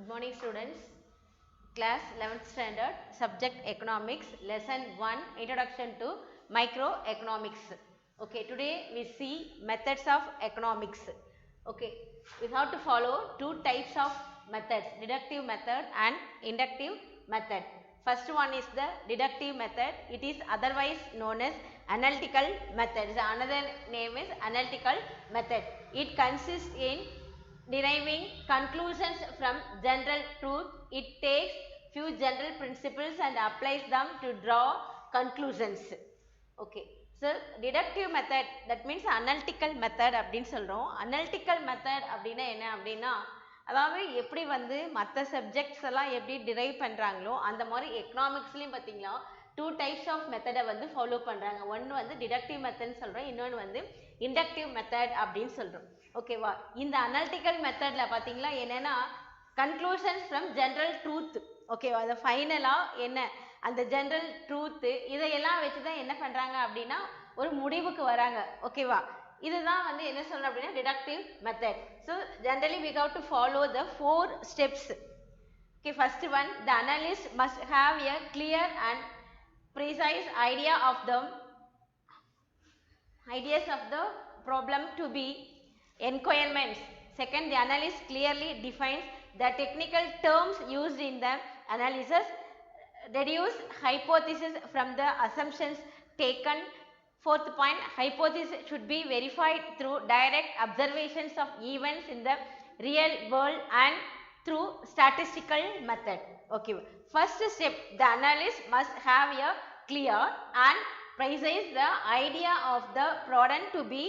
Good morning students. Class 11th standard, subject economics, lesson 1, introduction to microeconomics. Okay, today we see methods of economics. Okay, we have to follow two types of methods, deductive method and inductive method. First one is the deductive method. It is otherwise known as analytical method. Another name is analytical method. It consists in deriving conclusions from general truth. It takes few general principles and applies them to draw conclusions. Okay, so deductive method, that means analytical method அப்படினு சொல்றோம். analytical method அப்படினா என்ன அப்படினா, அதாவது எப்படி வந்து மற்ற subjects எல்லாம் எப்படி டிரைவ் பண்றாங்களோ அந்த மாதிரி எக்கனாமிக்ஸ்லயும் பாத்தீங்களா டூ டைப்ஸ் ஆஃப் மெத்தடை வந்து ஃபாலோ பண்றாங்க. ஒன்னு வந்து டிடக்டிவ் மெத்தட்னு சொல்றோம், இன்னொன்று வந்து இண்டக்டிவ் மெத்தட் அப்படின்னு சொல்றோம். ஓகேவா, இந்த அனலிட்டிக்கல் மெத்தட்ல பாத்தீங்களா என்னன்னா கன்க்ளூஷன்ஸ் ஃப்ரம் ஜெனரல் ட்ரூத். ஓகேவா, அது ஃபைனலா என்ன அந்த ஜெனரல் ட்ரூத் இதையெல்லாம் வச்சுதான் என்ன பண்றாங்க அப்படின்னா ஒரு முடிவுக்கு வராங்க. ஓகேவா, இதுதான் வந்து என்ன சொல்றோம் அப்படின்னா deductive method. So generally we have to follow the 4 steps. Okay, first one, the analyst must have a clear and precise idea of the ideas of the problem to be requirements. Second, the analyst clearly defines the technical terms used in the analysis, deduce hypothesis from the assumptions taken. Fourth point, hypothesis should be verified through direct observations of events in the real world and through statistical method. Okay, first step, the analyst must have a clear and precise the idea of the problem to be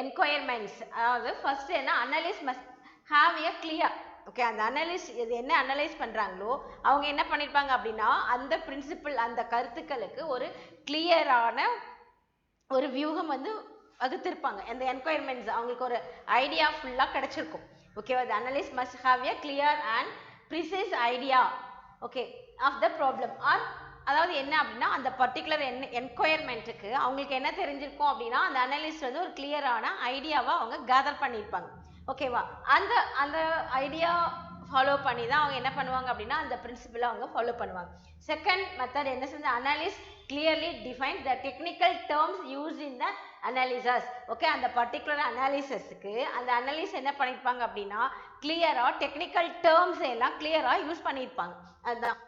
requirements. அதாவது first என்ன, analyst must have a clear. Okay, அந்த analyst இது என்ன analyse பண்றாங்களோ அவங்க என்ன பண்ணிருப்பாங்க அப்படின்னா அந்த பிரின்சிபிள் அந்த கருத்துக்களுக்கு ஒரு கிளியரான ஒரு வியூகம் வந்து வகுத்திருப்பாங்க. அந்த என்கொயர்மெண்ட்ஸ் அவங்களுக்கு ஒரு ஐடியா ஃபுல்லா கிடைச்சிருக்கும். ஓகேவா, the analyst must have a clear and precise idea, okay, of the problem. Or அதாவது என்ன அப்படின்னா அந்த பர்டிகுலர் என்கொயர்மெண்ட்டுக்கு அவங்களுக்கு என்ன தெரிஞ்சிருக்கும் அப்படின்னா அந்த அனலிஸ்ட் வந்து ஒரு கிளியரான ஐடியாவை அவங்க கேதர் பண்ணியிருப்பாங்க. ஓகேவா, அந்த அந்த ஐடியா ஃபாலோ பண்ணி தான் அவங்க என்ன பண்ணுவாங்க அப்படின்னா அந்த பிரின்சிபிளை அவங்க ஃபாலோ பண்ணுவாங்க. செகண்ட் மெத்தட் என்ன செஞ்ச, analyst clearly defines the technical terms used in the analysis. Okay, அந்த பர்டிகுலர் அனாலிசிஸ்க்கு அந்த அனலிஸ்ட் என்ன பண்ணிருப்பாங்க அப்படின்னா கிளியரா டெக்னிக்கல் டேர்ம்ஸ் எல்லாம் கிளியரா யூஸ் பண்ணிருப்பாங்க.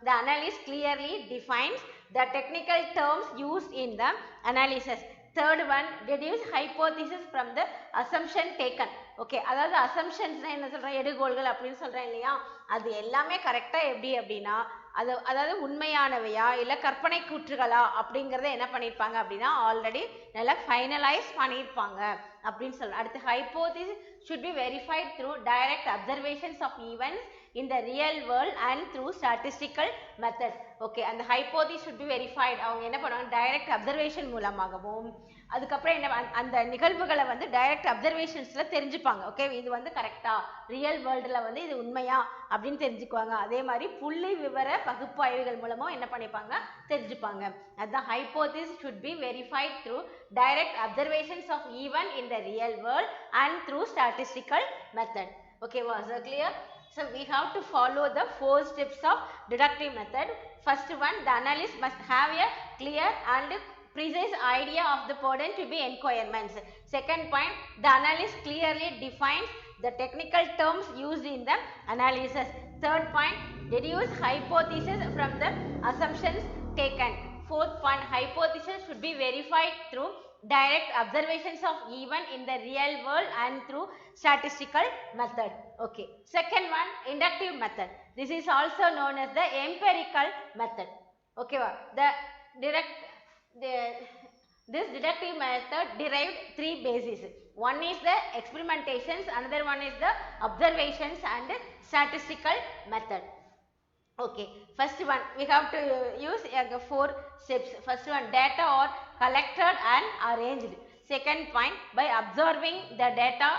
the analyst clearly defines the technical terms used in the analysis. Third one, deduce hypothesis from the assumption taken. Okay, அதாவது அசம்ஷன்ஸ் என்ன சொல்றேன், எடுகோள்கள் அப்படின்னு சொல்றேன் இல்லையா, அது எல்லாமே கரெக்டா எப்படி அப்படின்னா அதாவது உண்மையானவையா இல்ல கற்பனை கூற்றுகளா அப்படிங்கறத என்ன பண்ணிருப்பாங்க அப்படின்னா ஆல்ரெடி நல்லா ஃபைனலைஸ் பண்ணிருப்பாங்க அப்படின்னு சொல்றேன். அடுத்து hypothesis should be verified through direct observations of events in the real world and through statistical method. Okay, அந்த hypothesis should be verified. அவங்க என்ன பண்ணுவாங்க, டைரக்ட் அப்சர்வேஷன் மூலமாகவும் அதுக்கப்புறம் என்ன அந்த நிகழ்வுகளை வந்து டைரக்ட் அப்சர்வேஷன்ஸ்ல தெரிஞ்சுப்பாங்க. ஓகே, இது வந்து கரெக்டா ரியல் வேர்ல்டுல வந்து இது உண்மையா அப்படின்னு தெரிஞ்சுக்குவாங்க. அதே மாதிரி புள்ளி விவர பகுப்பாய்வுகள் மூலமும் என்ன பண்ணிப்பாங்க தெரிஞ்சுப்பாங்க. அதுதான் hypothesis should be verified through direct observations of event in the real world and through statistical method. Okay, was it clear? So we have to follow the 4 steps of deductive method. First one, the analyst must have a clear and precise idea of the problem to be requirements. Second point, the analyst clearly defines the technical terms used in the analysis. Third point, deduce hypothesis from the assumptions taken. Fourth point, hypothesis should be verified through direct observations of event in the real world and through statistical method. Okay, second one, inductive method. This is also known as the empirical method. Okay, this deductive method derived 3 bases. One is the experimentations, another one is the observations and statistical method. Okay, first one we have to use 4 steps. First one, data are collected and arranged. Second point, by observing the data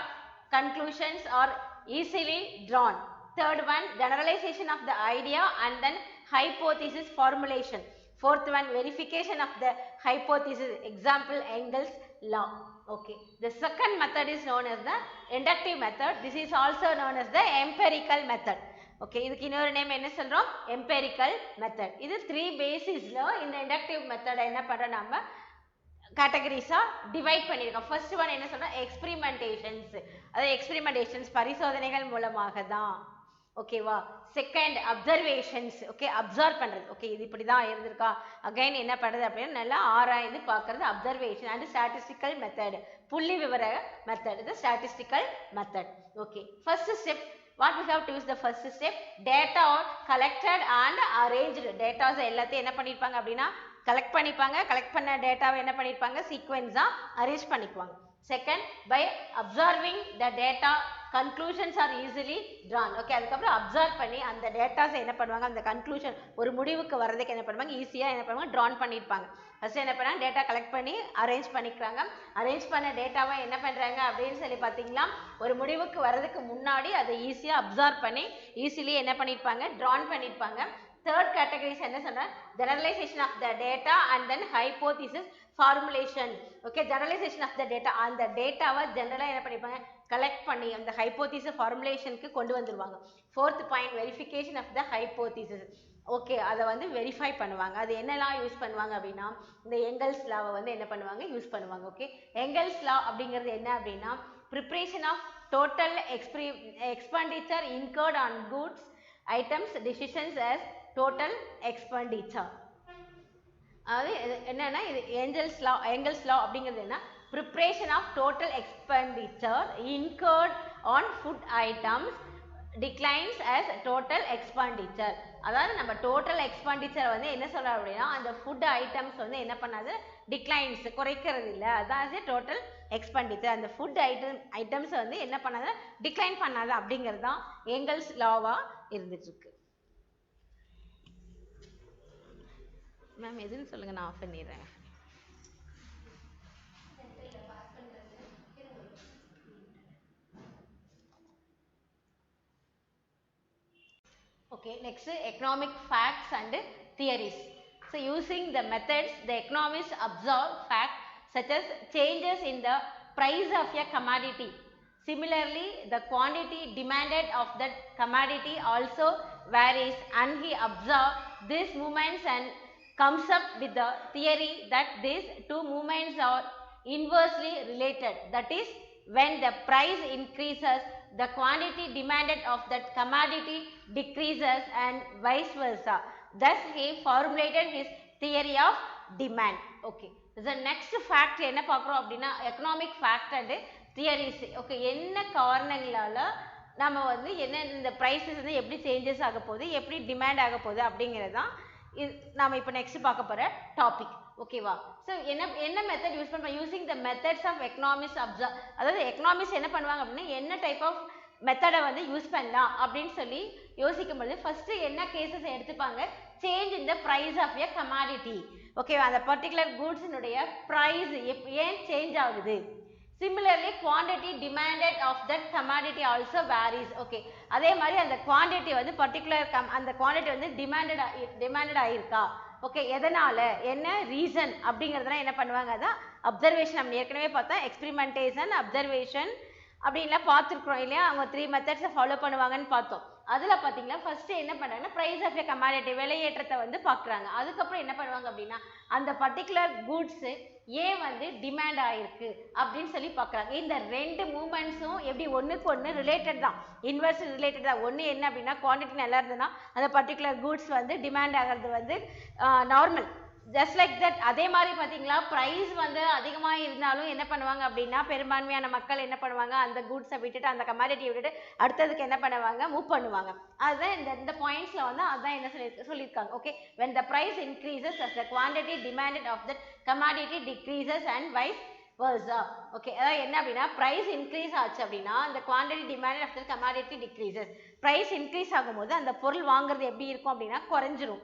conclusions are easily drawn. Third one, generalization of the idea and then hypothesis formulation. Fourth one, verification of the hypothesis, example Engel's law. Okay, the second method is known as the inductive method. This is also known as the empirical method. Okay, இதுக்கு இன்னொரு name என்ன சொல்றோம்? Empirical method. இது 3 பேசிஸ்ல இந்த inductive மெத்தடை என்ன பண்றோம் நம்ம கேட்டகரிஸா டிவைட் பண்ணிருக்கோம். ஃபர்ஸ்ட் ஒன் என்ன சொல்றோம்? எக்ஸ்பெரிமெண்டேஷன்ஸ். அதாவது எக்ஸ்பெரிமெண்டேஷன்ஸ் பரிசோதனைகள் மூலமாக தான். ஓகேவா? Second observations. ஓகே, அப்சர்வ் பண்றது. ஓகே, இது இப்படி தான் இருந்திருக்கா, அகைன் என்ன பண்றது அப்படின்னு நல்லா ஆராய்ந்து பார்க்கறது அப்சர்வேஷன். அண்ட் ஸ்டாட்டிஸ்டிக்கல் மெத்தட், புள்ளி விவர மெத்தட், இது statistical method. Okay, first step what we have to use the first step, data are collected and arranged. datas எல்லாத்தையும் என்ன பண்ணிருப்பாங்க அப்படின்னா கலெக்ட் பண்ணிப்பாங்க. கலெக்ட் பண்ண டேட்டாவை என்ன பண்ணிருப்பாங்க? சீக்வென்ஸா அரேஞ்ச் பண்ணிக்குவாங்க. Second, by observing the data conclusions are easily drawn. Okay, அதுக்கப்புறம் அப்சர்வ் பண்ணி அந்த டேட்டாஸை என்ன பண்ணுவாங்க, அந்த கன்க்ளூஷன் ஒரு முடிவுக்கு வர்றதுக்கு என்ன பண்ணுவாங்க, ஈஸியா என்ன பண்ணுவாங்க, ட்ரான் பண்ணிருப்பாங்க. ஃபர்ஸ்ட் என்ன பண்ணாங்க, டேட்டா கலெக்ட் பண்ணி அரேஞ்ச் பண்ணிக்கிறாங்க. அரேஞ்ச் பண்ண டேட்டாவை என்ன பண்றாங்க அப்படின்னு சொல்லி பார்த்தீங்கன்னா ஒரு முடிவுக்கு வர்றதுக்கு முன்னாடி அதை ஈஸியா அப்சர்வ் பண்ணி ஈஸிலி என்ன பண்ணிருப்பாங்க, ட்ரான் பண்ணிருப்பாங்க. Third category என்ன சொல்ற, generalization of the data and then hypothesis formulation. Okay, generalization of the data, அந்த டேட்டாவை ஜெனரலா என்ன பண்ணிருப்பாங்க, கலெக்ட் பண்ணி அந்த ஹைபோதிசிஸ் ஃபார்முலேஷனுக்கு கொண்டு வந்துருவாங்க. Fourth point, verification of the hypothesis. Okay, அதை வந்து வெரிஃபை பண்ணுவாங்க. அது என்னெல்லாம் யூஸ் பண்ணுவாங்க அப்படின்னா இந்த எங்கல்ஸ் லாவை வந்து என்ன பண்ணுவாங்க, யூஸ் பண்ணுவாங்க. ஓகே, எங்கல்ஸ் லா அப்படிங்கிறது என்ன அப்படின்னா preparation of total expenditure incurred on goods items decisions as total expenditure. அதாவது என்னன்னா இது எங்கல்ஸ் லா அப்படிங்கிறது என்ன, preparation of total expenditure incurred on food items declines as total expenditure. அதாவது நம்ம டோட்டல் எக்ஸ்பெண்டிச்சர் வந்து என்ன சொல்றோம் அப்படின்னா அந்த ஃபுட் ஐட்டம்ஸ் வந்து என்ன பண்ணாது, டிக்ளைன்ஸ், குறைக்கிறது இல்லை. அதான் டோட்டல் எக்ஸ்பெண்டிச்சர். அந்த ஃபுட் ஐட்டம்ஸ் வந்து என்ன பண்ணாது, டிக்ளைன் பண்ணாது அப்படிங்கிறது தான் எங்கல்ஸ் லாவா இருந்துட்டு இருக்கு. மேம் எதுன்னு சொல்லுங்க, நான் ஆஃப் பண்ணிடுறேன். Okay, next economic facts and theories. So using the methods, the economists observe facts such as changes in the price of a commodity. Similarly, the quantity demanded of that commodity also varies, and he observes these movements and comes up with the theory that these two movements are inversely related. That is, when the price increases, the quantity demanded of that commodity decreases and vice versa. Thus, he formulated his theory of demand. Okay. The next fact என்ன பார்க்குறோம் அப்படின்னா economic fact and theories. Okay, என்ன காரணங்களால நம்ம வந்து என்ன இந்த prices வந்து எப்படி changes ஆக போகுது, எப்படி demand ஆக போகுது அப்படிங்கிறது தான் நாம இப்போ நெக்ஸ்ட் பார்க்க போற டாபிக். ஓகேவா? ஸோ என்ன மெத்தட் யூஸ் பண்ணுவாங்க, using the methods of economics observe. அதாவது எக்கனாமிக்ஸ் என்ன பண்ணுவாங்க அப்படின்னா என்ன டைப் ஆஃப் மெத்தடை வந்து யூஸ் பண்ணலாம் அப்படின்னு சொல்லி யோசிக்கும் பொழுது ஃபர்ஸ்ட் என்ன கேசஸ் எடுத்துப்பாங்க, change in the price of a commodity. ஓகேவா? அந்த பர்டிகுலர் கூட்ஸினுடைய பிரைஸ் ஏன் சேஞ்ச் ஆகுது. Similarly, quantity demanded of that commodity also varies. Okay, அதே மாதிரி அந்த quantity வந்து பர்டிகுலர் அந்த quantity வந்து demanded ஆயிருக்கா, ஓகே, எதனால, என்ன ரீசன் அப்படிங்கிறதுலாம் என்ன பண்ணுவாங்க, அதான் அப்சர்வேஷன். நம்ம ஏற்கனவே பார்த்தா எக்ஸ்பெரிமெண்டேஷன், அப்சர்வேஷன் அப்படின்லாம் பார்த்துருக்குறோம் இல்லையா, அவங்க 3 மெத்தட்ஸை ஃபாலோ பண்ணுவாங்கன்னு பார்த்தோம். அதில் பார்த்தீங்கன்னா ஃபர்ஸ்ட் என்ன பண்ணுறாங்கன்னா ப்ரைஸ் ஆஃப் எ கமாடிட்டி, விலையேற்றத்தை வந்து பார்க்குறாங்க. அதுக்கப்புறம் என்ன பண்ணுவாங்க அப்படின்னா அந்த பர்டிகுலர் கூட்ஸு ஏன் வந்து டிமாண்ட் ஆயிருக்கு அப்படின்னு சொல்லி பார்க்குறாங்க. இந்த 2 மூமெண்ட்ஸும் எப்படி ஒன்றுக்கு ஒன்று ரிலேட்டட் தான், இன்வெர்ஸ் ரிலேட்டட் தான். ஒன்று என்ன அப்படின்னா குவான்டிட்டி நல்லா இருந்ததுன்னா அந்த பர்டிகுலர் கூட்ஸ் வந்து டிமாண்ட் ஆகிறது வந்து நார்மல். Just like that. அதே மாதிரி பார்த்தீங்களா ப்ரைஸ் வந்து அதிகமாக இருந்தாலும் என்ன பண்ணுவாங்க அப்படின்னா பெரும்பான்மையான மக்கள் என்ன பண்ணுவாங்க, அந்த கூட்ஸை விட்டுட்டு அந்த கமாடிட்டியை விட்டுட்டு அடுத்ததுக்கு என்ன பண்ணுவாங்க, மூவ் பண்ணுவாங்க. அதுதான் இந்த பாயிண்ட்ஸில் வந்து அதுதான் என்ன சொல்லியிருக்காங்க. Okay, when the price increases as the quantity demanded of that commodity decreases and vice versa. Okay, அதாவது என்ன அப்படின்னா ப்ரைஸ் இன்க்ரீஸ் ஆச்சு அப்படின்னா அந்த quantity demanded of the commodity decreases. Price increase ஆகும்போது அந்த பொருள் வாங்குறது எப்படி இருக்கும் அப்படின்னா குறைஞ்சிரும்.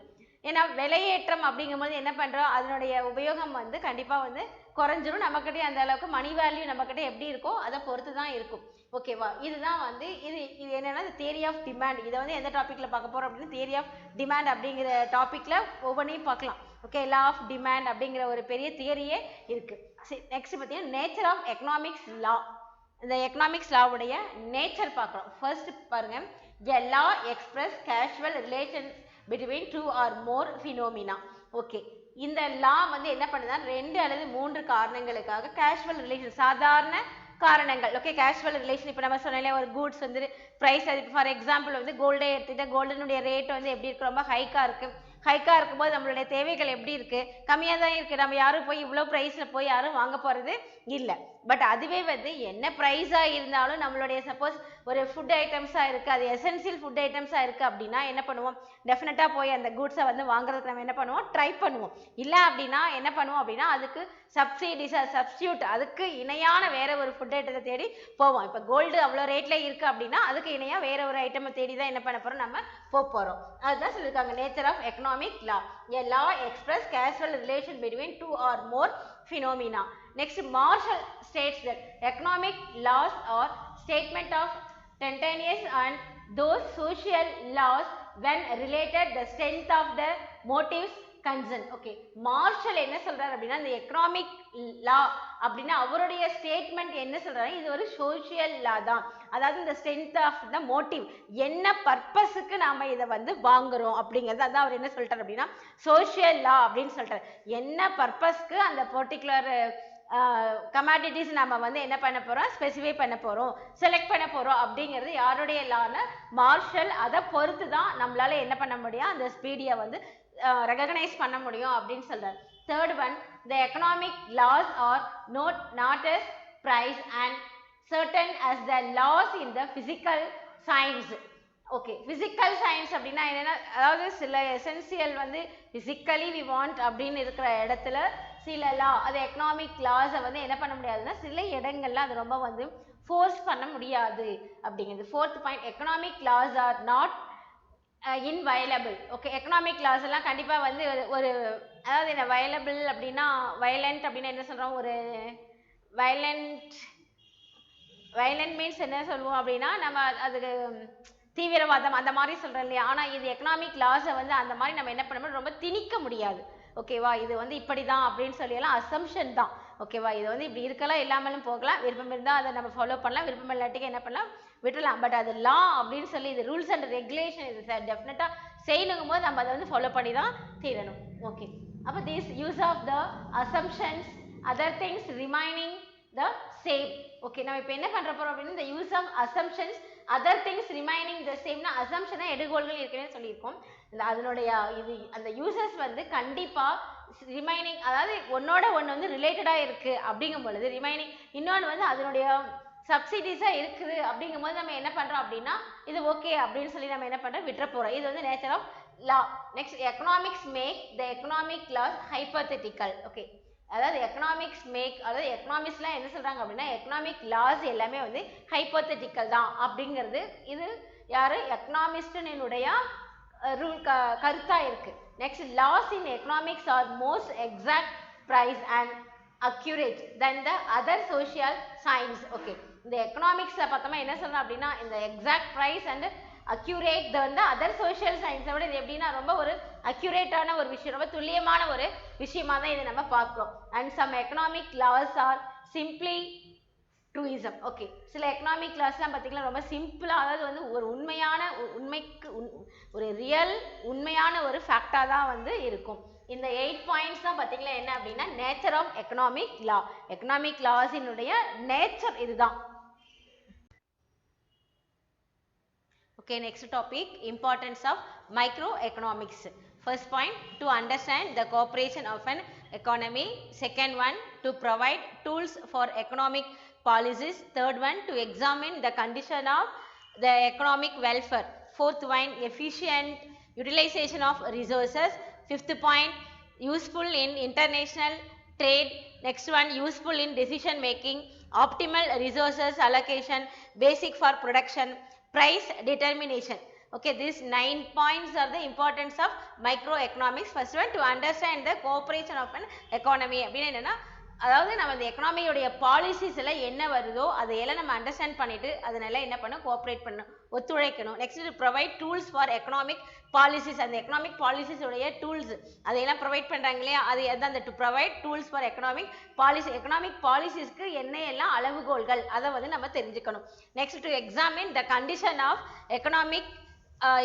ஏன்னா விலையேற்றம் அப்படிங்கும்போது என்ன பண்ணுறோம், அதனுடைய உபயோகம் வந்து கண்டிப்பாக வந்து குறைஞ்சிரும். நம்மக்கிட்டே அந்த அளவுக்கு மணி வேல்யூ நம்மக்கிட்ட எப்படி இருக்கோ அதை பொறுத்து தான் இருக்கும். ஓகேவா? இதுதான் வந்து இது என்னென்னா தியரி ஆஃப் டிமாண்ட். இதை வந்து எந்த டாப்பிக்கில் பார்க்க போகிறோம் அப்படின்னா தியரி ஆஃப் டிமாண்ட் அப்படிங்கிற டாப்பிக்கில் ஒவ்வொன்றையும் பார்க்கலாம். ஓகே, லா ஆஃப் டிமாண்ட் அப்படிங்கிற ஒரு பெரிய தியரியே இருக்குது. நெக்ஸ்ட் பார்த்தீங்கன்னா நேச்சர் ஆஃப் எக்கனாமிக்ஸ் லா. இந்த எக்கனாமிக்ஸ் லாவுடைய நேச்சர் பார்க்குறோம். ஃபர்ஸ்ட் பாருங்கள், A law express casual relations between two or more phenomena. Okay, இந்த law வந்து என்ன பண்ணுதா 2 அல்லது 3 காரணங்களுக்காக casual relation சாதாரண காரணங்கள். ஓகே, casual relation இப்போ நம்ம சொன்னல ஒரு goods வந்து price, ஃபார் எக்ஸாம்பிள் வந்து கோல்டே எடுத்துட்டா கோல்டனுடைய ரேட் வந்து எப்படி இருக்கு, ரொம்ப ஹைக்கா இருக்கு. ஹைக்கா இருக்கும்போது நம்மளுடைய தேவைகள் எப்படி இருக்கு, கம்மியாக தான் இருக்கு. நம்ம யாரும் போய் இவ்வளோ ப்ரைஸ்ல போய் யாரும் வாங்க போறது இல்லை. பட் அதுவே வந்து என்ன ப்ரைஸா இருந்தாலும் நம்மளுடைய சப்போஸ் ஒரு ஃபுட் ஐட்டம்ஸா இருக்கு, அது எசென்சியல் ஃபுட் ஐட்டம்ஸா இருக்கு அப்படின்னா என்ன பண்ணுவோம், டெஃபினட்டா போய் அந்த குட்ஸை வந்து வாங்குறதுக்கு நம்ம என்ன பண்ணுவோம், ட்ரை பண்ணுவோம். இல்லை அப்படின்னா என்ன பண்ணுவோம் அப்படின்னா அதுக்கு சப்ஸ்டியூட், அதுக்கு இணையான வேற ஒரு ஃபுட் ஐட்டத்தை தேடி போவோம். இப்போ கோல்டு அவ்வளோ ரேட்ல இருக்கு அப்படின்னா அதுக்கு இணையா வேற ஒரு ஐட்டமை தேடி தான் என்ன பண்ண போறோம், நம்ம போறோம். அதுதான் சொல்லியிருக்காங்க nature of economic law. A law express causal relation between two or more phenomena. Next, Marshall states that economic laws are statement of tendencies and those social laws when related the strength of the motives concern. Okay, Marshall என்ன சொல்றாரு அப்படின்னா இந்த economic லா அப்படின்னா அவருடைய statement என்ன சொல்றாரு, இது ஒரு சோஷியல் லா தான். அதாவது இந்த ஸ்ட்ரென்த் ஆஃப் த மோட்டிவ், என்ன பர்பஸுக்கு நாம இதை வந்து வாங்குறோம் அப்படிங்கிறது அதான் அவர் என்ன சொல்லிட்டார் அப்படின்னா சோஷியல் லா அப்படின்னு சொல்றாரு. என்ன பர்பஸ்க்கு அந்த பர்டிகுலர் கமாடிட்டிஸ் நம்ம வந்து என்ன பண்ண போறோம், ஸ்பெசிஃபை பண்ண போறோம், செலக்ட் பண்ண போறோம் அப்படிங்கிறது யாருடைய லான, மார்ஷல். அதை பொறுத்து தான் நம்மளால என்ன பண்ண முடியும், அந்த ஸ்பீடியை வந்து ரெகக்னைஸ் பண்ண முடியும் அப்படின்னு சொல்றாரு. Third one, the economic laws are not as price and certain as the laws in the physical science. Okay, physical science அப்படின்னா என்னன்னா, அதாவது சில எசென்சியல் வந்து பிசிக்கலி வி வாண்ட் அப்படின்னு இருக்கிற இடத்துல சில லா, அது எக்கனாமிக் லாஸை வந்து என்ன பண்ண முடியாதுன்னா சில இடங்கள்ல அது ரொம்ப வந்து ஃபோர்ஸ் பண்ண முடியாது அப்படிங்கிறது. Fourth point, economic laws are not inviolable. Okay, economic laws எல்லாம் கண்டிப்பா வந்து ஒரு அதாவது என்ன வயலபிள் அப்படின்னா, வயலண்ட் அப்படின்னா என்ன சொல்றோம், ஒரு வயலண்ட் மீன்ஸ் என்ன சொல்லுவோம் அப்படின்னா நம்ம அதுக்கு தீவிரவாதம் அந்த மாதிரி சொல்றோம் இல்லையா. ஆனா இது எக்கனாமிக் லாஸை வந்து அந்த மாதிரி நம்ம என்ன பண்ண முடியும், ரொம்ப திணிக்க முடியாது. ஓகேவா, இது வந்து இப்படிதான் அப்படின்னு சொல்லியெல்லாம் அசம்ஷன் தான். ஓகேவா, இது வந்து இப்படி இருக்கலாம், இல்லாமலும் போகலாம், விருப்பம் இருந்தால் அதை நம்ம ஃபாலோ பண்ணலாம், விருப்பம் இல்லாட்டிக்கு என்ன பண்ணலாம், விட்டுலாம். பட் அது லா அப்படின்னு சொல்லி இது ரூல்ஸ் அண்ட் ரெகுலேஷன், இது டெஃபினட்டா செய்யணுங்கும் போது நம்ம அதை வந்து ஃபாலோ பண்ணி தான் தீரணும். ஓகே, அப்போ this use of the assumptions other things remaining the same. Okay, நம்ம இப்போ என்ன பண்ற போறோம் அப்படின்னா இந்த use of assumptions other things remaining the சேம்னா, அசம்ஷனா எடுகோள்கள் இருக்குன்னு சொல்லியிருக்கோம். அதனுடைய இது அந்த யூசஸ் வந்து கண்டிப்பா ரிமைனிங், அதாவது ஒன்னோட ஒன்று வந்து ரிலேட்டடா இருக்கு அப்படிங்கும் பொழுது ரிமைனிங் இன்னொன்று வந்து அதனுடைய சப்சிடிஸா இருக்குது அப்படிங்கும் போது நம்ம என்ன பண்றோம் அப்படின்னா இது ஓகே அப்படின்னு சொல்லி நம்ம என்ன பண்றோம், விட்டுற போறோம். இது வந்து nature of law. Next, economics make the economic laws hypothetical. Okay, அதாவது எக்கனாமிக்ஸ் மேக், அதாவது எக்கனாமிக்ஸ்லாம் என்ன சொல்றாங்க அப்படின்னா எக்கனாமிக் லாஸ் எல்லாமே வந்து ஹைப்போதெட்டிக்கல் தான் அப்படிங்கிறது இது யாரு, எக்கனாமிஸ்டினுடைய ரூல் கருத்தா இருக்கு. Next, laws in economics are most exact precise and accurate than the other social science. Okay, இந்த எக்கனாமிக்ஸ்ல பார்த்தோம்னா என்ன சொல்றோம் அப்படின்னா இந்த எக்ஸாக்ட் பிரைஸ் அண்ட் அக்யூரேட் வந்து அதர் சோஷியல் சயின்ஸை விட இது எப்படின்னா ரொம்ப ஒரு அக்யூரேட்டான ஒரு விஷயம், ரொம்ப துல்லியமான ஒரு விஷயமா தான் இதை நம்ம பார்க்கிறோம். And some economic laws are simply truism. Okay, சில எக்கனாமிக் லாஸ்லாம் பார்த்தீங்கன்னா ரொம்ப சிம்பிளா, அதாவது வந்து ஒரு உண்மையான உண்மைக்கு ஒரு ரியல் உண்மையான ஒரு ஃபேக்டா தான் வந்து இருக்கும். இந்த 8 பாயிண்ட்ஸ் தான் பார்த்தீங்கன்னா என்ன அப்படின்னா nature of economic law. Economic லாஸினுடைய நேச்சர் இதுதான். Okay, next topic, importance of microeconomics. First point, to understand the cooperation of an economy. Second one, to provide tools for economic policies. Third one, to examine the condition of the economic welfare. Fourth one, efficient utilization of resources. Fifth point, useful in international trade. Next one, useful in decision making, optimal resources allocation, basic for production, price determination. Okay, these 9 points are the importance of microeconomics. First one, to understand the cooperation of an economy அப்படின்னா என்னன்னா அதாவது நம்ம இந்த எக்கனாமியோடைய policies எல்லாம் என்ன வருதோ அதையெல்லாம் நம்ம அண்டர்ஸ்டாண்ட் பண்ணிட்டு அதனால என்ன பண்ணணும், கோஆப்ரேட் பண்ணணும், ஒத்துழைக்கணும். Next provide tools for economic policies, அந்த எக்கனாமிக் பாலிசிஸ் உடைய டூல்ஸ் அதையெல்லாம் ப்ரொவைட் பண்றாங்க இல்லையா, அது அந்த to provide tools for economic policy, economic பாலிசிஸ்க்கு என்ன எல்லாம் அளவுகோல்கள் அதை வந்து நம்ம தெரிஞ்சுக்கணும். Next to examine the condition of economic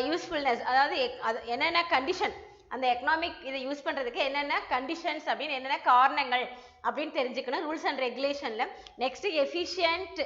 usefulness, அதாவது என்னென்ன கண்டிஷன் அந்த எக்கனாமிக் இதை யூஸ் பண்றதுக்கு என்னென்ன கண்டிஷன்ஸ் அப்படின்னு என்னென்ன காரணங்கள் அப்படின்னு தெரிஞ்சுக்கணும் ரூல்ஸ் அண்ட் ரெகுலேஷன்ல. Next efficient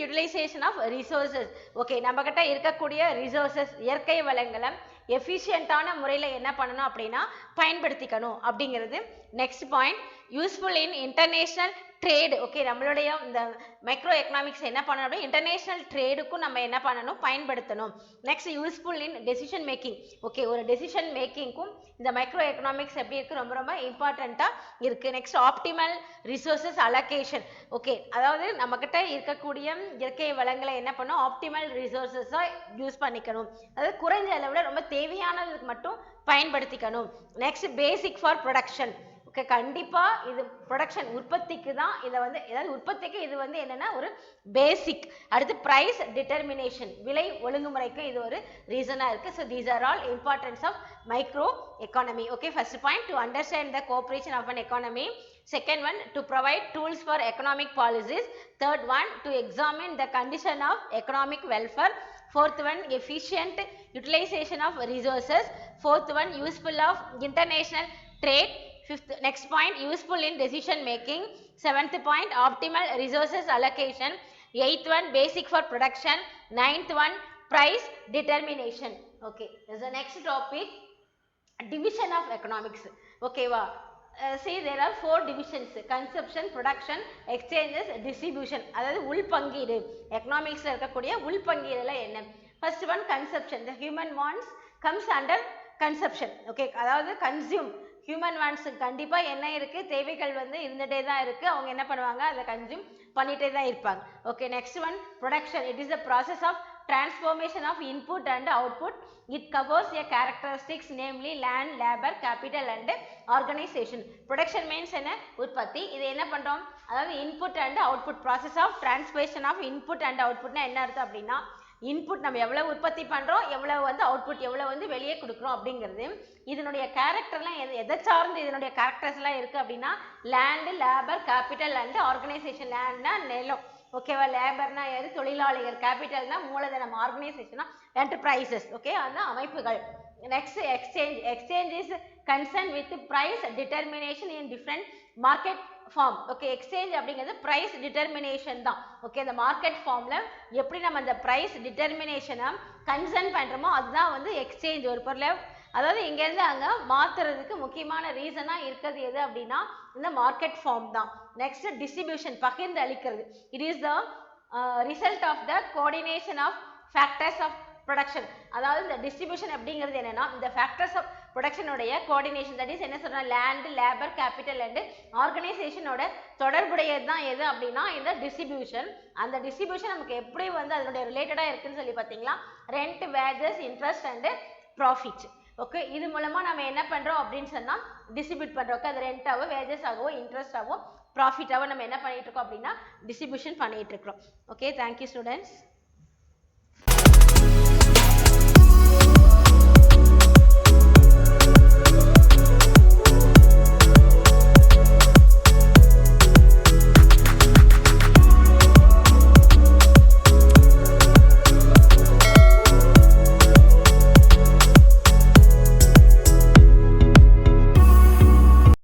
utilization of resources. Okay, நம்ம கிட்ட இருக்கக்கூடிய ரிசோர்சஸ் இயற்கை வளங்களை எஃபிஷியன்டான முறையில் என்ன பண்ணணும் அப்படின்னா பயன்படுத்திக்கணும் அப்படிங்கிறது. Next point useful in international trade. Okay, நம்மளுடைய இந்த மைக்ரோ எக்கனாமிக்ஸ் என்ன பண்ணணும் அப்படின்னா இன்டர்நேஷனல் ட்ரேடுக்கும் நம்ம என்ன பண்ணணும், பயன்படுத்தணும். நெக்ஸ்ட் யூஸ்ஃபுல் இன் டெசிஷன் மேக்கிங். ஓகே, ஒரு டெசிஷன் மேக்கிங்க்கும் இந்த மைக்ரோ எக்கனாமிக்ஸ் எப்படி இருக்கு, ரொம்ப ரொம்ப இம்பார்ட்டண்டா இருக்கு. Next optimal resources allocation. Okay, அதாவது நம்ம கிட்ட இருக்கக்கூடிய இயற்கை வளங்களை என்ன பண்ணும், ஆப்டிமல் ரிசோர்சஸா யூஸ் பண்ணிக்கணும், அதாவது குறைஞ்ச அளவுல ரொம்ப தேவையானதுக்கு மட்டும் பயன்படுத்திக்கணும். Next basic for production. Okay, கண்டிப்பா இது ப்ரொடக்ஷன் உற்பத்திக்கு தான் இதை வந்து, ஏதாவது உற்பத்திக்கு இது வந்து என்னன்னா ஒரு பேசிக். அடுத்து பிரைஸ் டிட்டர்மினேஷன், விலை ஒழுங்குமுறைக்கு இது ஒரு ரீசனா இருக்கு. So these are all importance of micro economy. Okay, first point to understand the cooperation of an economy. Second one, to provide tools for economic policies. Third one, to examine the condition of economic welfare. Fourth one, efficient utilization of resources. Fourth one, useful of international trade. Fifth, next point, useful in decision making. Seventh point, optimal resources allocation. Eighth one, basic for production. Ninth one, price determination. Okay, this is the next topic, division of economics. Okay, wow. See, there are 4 divisions: consumption, production, exchanges, distribution. அதாவது உள்பங்கீடு, எக்கனாமிக்ஸ்ல இருக்கக்கூடிய உள்பங்கீடுல என்ன. First one consumption. the human wants comes under consumption. Okay, அதாவது consume, human wants கண்டிப்பா என்ன இருக்கு, தேவைகள் வந்து இருந்துட்டே தான் இருக்கு, அவங்க என்ன பண்ணுவாங்க, அதை கன்சியூம் பண்ணிட்டே தான் இருப்பாங்க. Okay, next one production. It is a process of transformation of input and output. It covers a characteristics, namely land, labor, capital and organization. Production means என்ன, உற்பத்தி. இது என்ன பண்றோம், அதாவது input and output, process of transformation of input and output. என்ன அர்த்தம் அப்படின்னா, input நம்ம எவ்வளவு உற்பத்தி பண்றோம், எவ்வளவு வந்து அவுட்புட், எவ்வளவு வந்து வெளியே கொடுக்குறோம் அப்படிங்கிறது. இதனுடைய கேரக்டர்லாம் எதை சார்ந்து இதனுடைய கேரக்டர்ஸ் எல்லாம் இருக்கு அப்படின்னா, land, labour, capital and organization. லேண்ட்னா நிலம், ஓகேவா, லேபர்னா யாரு, தொழிலாளிகள், கேபிட்டல்னா மூலதனம், ஆர்கனைசேஷனா என்டர்பிரைசஸ். ஓகே, அதுதான் அமைப்புகள். Next exchange. Exchange is concern with price determination in different market form. Okay, exchange அப்படிங்கிறது பிரைஸ் டிட்டர்மினேஷன் தான். ஓகே, இந்த மார்க்கெட் ஃபார்ம்ல எப்படி நம்ம அந்த பிரைஸ் டிட்டர்மினேஷனை கன்சர்ன் பண்றோமோ அதுதான் வந்து எக்ஸ்சேஞ்ச். ஒரு பொருளை அதாவது இங்கேருந்து அங்கே மாற்றுறதுக்கு முக்கியமான ரீசனாக இருக்கிறது எது அப்படின்னா இந்த மார்க்கெட் ஃபார்ம் தான். நெக்ஸ்ட் டிஸ்ட்ரிபியூஷன், பகிர்ந்து அளிக்கிறது. It is the result of the coordination of factors of production. அதாவது இந்த டிஸ்ட்ரிபியூஷன் அப்படிங்கிறது என்னன்னா இந்த ஃபேக்டர்ஸ் ஆஃப் ப்ரொடக்ஷனுடைய கோஆர்டினேஷன். தட் இஸ் என்ன சொல்றோம், லேண்ட், லேபர், கேபிட்டல் அண்ட் ஆர்கனைசேஷனோட தொடர்புடையது தான் எது அப்படின்னா இந்த டிஸ்ட்ரிபியூஷன். அந்த டிஸ்ட்ரிபியூஷன் நமக்கு எப்படி வந்து அதனுடைய ரிலேட்டடாக இருக்குன்னு சொல்லி பார்த்தீங்களா, rent, wages, interest and profit. Okay, இது மூலமா நம்ம என்ன பண்றோம் அப்படின்னு சொன்னா டிஸ்ட்ரிபியூட் பண்றோம். ஓகே, அது ரெண்டாவோ, வேஜஸ் ஆகவோ, இன்ட்ரெஸ்ட் ஆகவோ, ப்ராஃபிட் ஆகவோ நம்ம என்ன பண்ணிட்டு இருக்கோம் அப்படின்னா டிஸ்ட்ரிபியூஷன் பண்ணிட்டு இருக்கிறோம். Okay, thank you students.